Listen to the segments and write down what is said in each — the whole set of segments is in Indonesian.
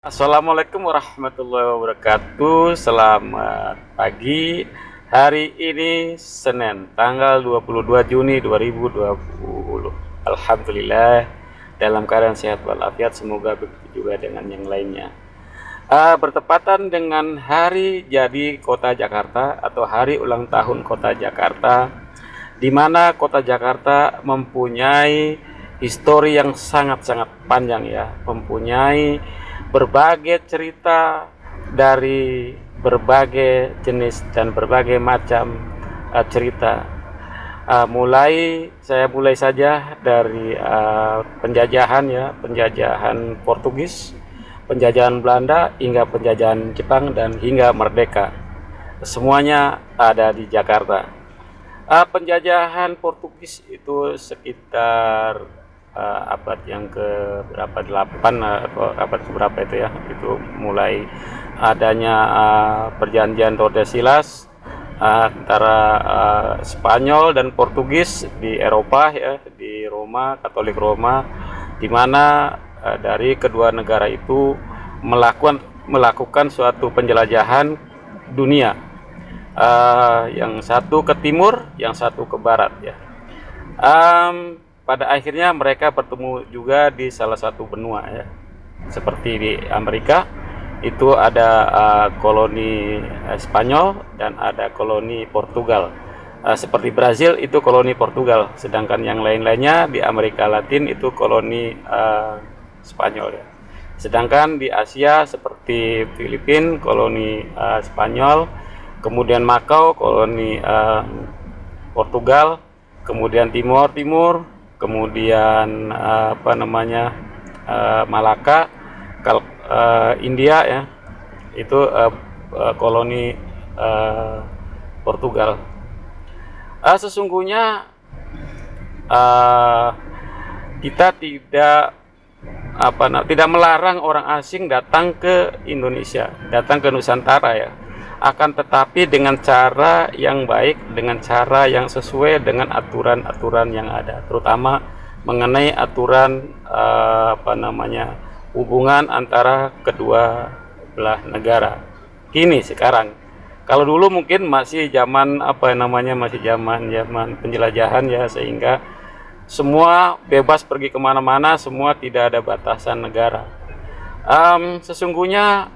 Assalamualaikum warahmatullahi wabarakatuh. Selamat pagi. Hari ini Senin, tanggal 22 Juni 2020. Alhamdulillah dalam keadaan sehat walafiat. Semoga begitu juga dengan yang lainnya. Bertepatan dengan hari jadi Kota Jakarta atau hari ulang tahun Kota Jakarta, di mana Kota Jakarta mempunyai histori yang sangat-sangat panjang ya, mempunyai berbagai cerita dari berbagai jenis dan berbagai macam cerita. Saya mulai saja dari penjajahan ya, penjajahan Portugis, penjajahan Belanda hingga penjajahan Jepang dan hingga merdeka. Semuanya ada di Jakarta. Penjajahan Portugis itu sekitar abad yang ke berapa 8 atau abad berapa itu ya, itu mulai adanya perjanjian Tordesillas antara Spanyol dan Portugis di Eropa ya, di Roma, Katolik Roma, di mana dari kedua negara itu melakukan suatu penjelajahan dunia, yang satu ke timur, yang satu ke barat ya. Pada akhirnya mereka bertemu juga di salah satu benua ya, seperti di Amerika itu ada koloni Spanyol dan ada koloni Portugal. Seperti Brazil itu koloni Portugal, sedangkan yang lain-lainnya di Amerika Latin itu koloni Spanyol ya. Sedangkan di Asia seperti Filipina koloni Spanyol, kemudian Makau koloni Portugal, kemudian Timur, kemudian Malaka, India ya, itu koloni Portugal. Sesungguhnya kita tidak melarang orang asing datang ke Indonesia, datang ke Nusantara ya. Akan tetapi dengan cara yang baik, dengan cara yang sesuai dengan aturan-aturan yang ada, terutama mengenai aturan hubungan antara kedua belah negara. Kini sekarang, kalau dulu mungkin masih zaman masih zaman penjelajahan ya, sehingga semua bebas pergi kemana-mana, semua tidak ada batasan negara. Sesungguhnya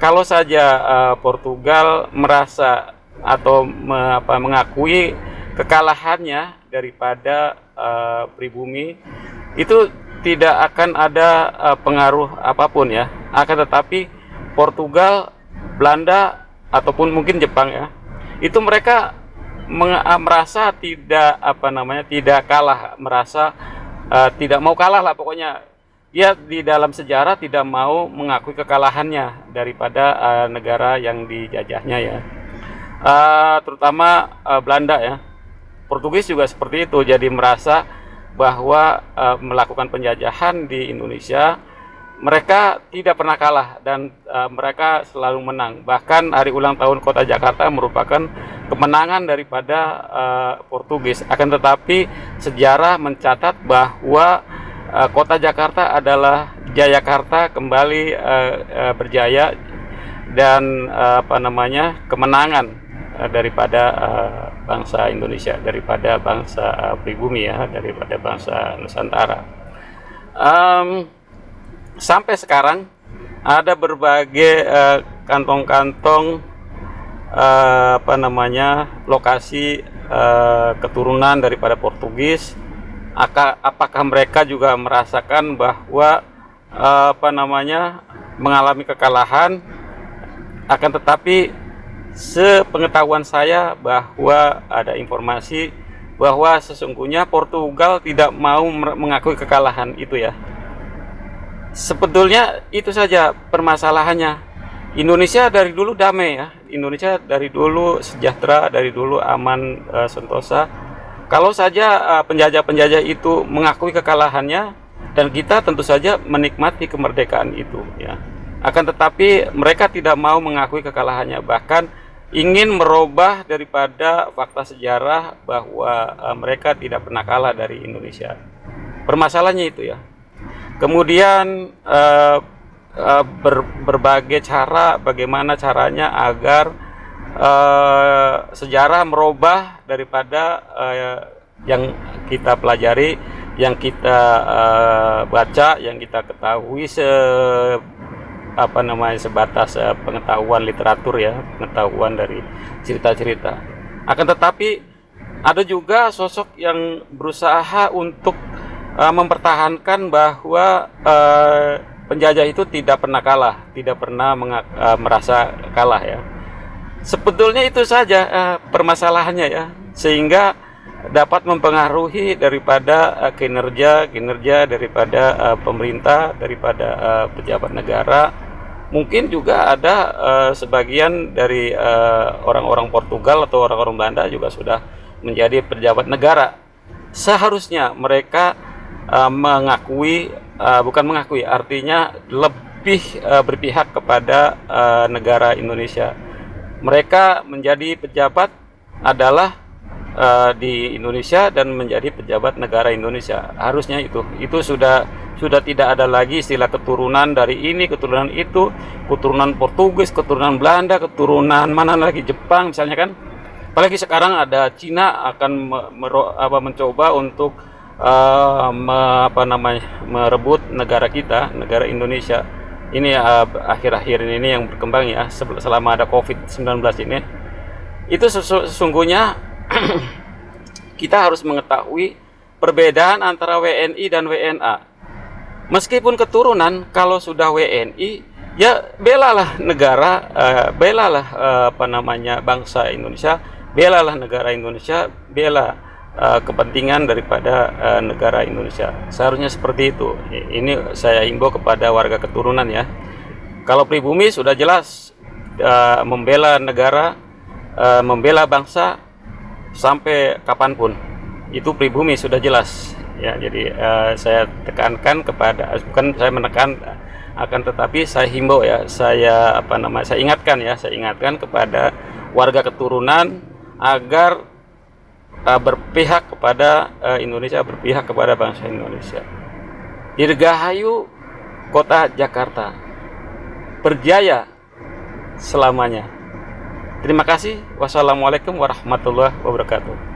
kalau saja Portugal merasa atau mengakui kekalahannya daripada pribumi, itu tidak akan ada pengaruh apapun ya. Akan tetapi Portugal, Belanda ataupun mungkin Jepang ya, itu mereka merasa tidak kalah, merasa tidak mau kalah lah pokoknya. Dia di dalam sejarah tidak mau mengakui kekalahannya daripada negara yang dijajahnya ya, terutama Belanda ya. Portugis juga seperti itu, jadi merasa bahwa melakukan penjajahan di Indonesia mereka tidak pernah kalah dan mereka selalu menang. Bahkan hari ulang tahun Kota Jakarta merupakan kemenangan daripada Portugis. Akan tetapi sejarah mencatat bahwa Kota Jakarta adalah Jayakarta kembali berjaya dan kemenangan daripada bangsa Indonesia, daripada bangsa pribumi ya, daripada bangsa Nusantara. Sampai sekarang ada berbagai kantong-kantong lokasi keturunan daripada Portugis. Apakah mereka juga merasakan bahwa mengalami kekalahan? Akan tetapi sepengetahuan saya bahwa ada informasi bahwa sesungguhnya Portugal tidak mau mengakui kekalahan itu ya. Sebetulnya itu saja permasalahannya. Indonesia dari dulu damai ya, Indonesia dari dulu sejahtera, dari dulu aman, sentosa. Kalau saja penjajah-penjajah itu mengakui kekalahannya, dan kita tentu saja menikmati kemerdekaan itu ya. Akan tetapi mereka tidak mau mengakui kekalahannya, bahkan ingin merubah daripada fakta sejarah bahwa mereka tidak pernah kalah dari Indonesia. Permasalahannya itu ya. Kemudian berbagai cara bagaimana caranya agar sejarah merubah daripada yang kita pelajari, yang kita baca, yang kita ketahui sebatas pengetahuan literatur ya, pengetahuan dari cerita-cerita. Akan tetapi ada juga sosok yang berusaha untuk mempertahankan bahwa penjajah itu tidak pernah kalah, tidak pernah merasa kalah ya. Sebetulnya itu saja permasalahannya ya, sehingga dapat mempengaruhi daripada kinerja daripada pemerintah, daripada pejabat negara. Mungkin juga ada sebagian dari orang-orang Portugal atau orang-orang Belanda juga sudah menjadi pejabat negara. Seharusnya mereka bukan mengakui, artinya lebih berpihak kepada negara Indonesia. Mereka menjadi pejabat adalah di Indonesia dan menjadi pejabat negara Indonesia. Harusnya itu sudah tidak ada lagi istilah keturunan dari ini, keturunan itu, keturunan Portugis, keturunan Belanda, keturunan mana lagi, Jepang misalnya kan. Apalagi sekarang ada Cina akan mencoba untuk merebut negara kita, negara Indonesia. Ini akhir-akhir ini yang berkembang ya, selama ada COVID-19 ini. Itu sesungguhnya kita harus mengetahui perbedaan antara WNI dan WNA. Meskipun keturunan, kalau sudah WNI ya belalah negara, belalah bangsa Indonesia, belalah negara Indonesia, bela kepentingan daripada negara Indonesia. Seharusnya seperti itu. Ini saya himbau kepada warga keturunan ya. Kalau pribumi sudah jelas membela negara, membela bangsa sampai kapanpun. Itu pribumi sudah jelas. Ya, jadi saya tekankan kepada, bukan saya menekan, akan tetapi saya himbau ya, saya ingatkan kepada warga keturunan agar berpihak kepada Indonesia, berpihak kepada bangsa Indonesia. Dirgahayu Kota Jakarta, berjaya selamanya. Terima kasih. Wassalamualaikum warahmatullahi wabarakatuh.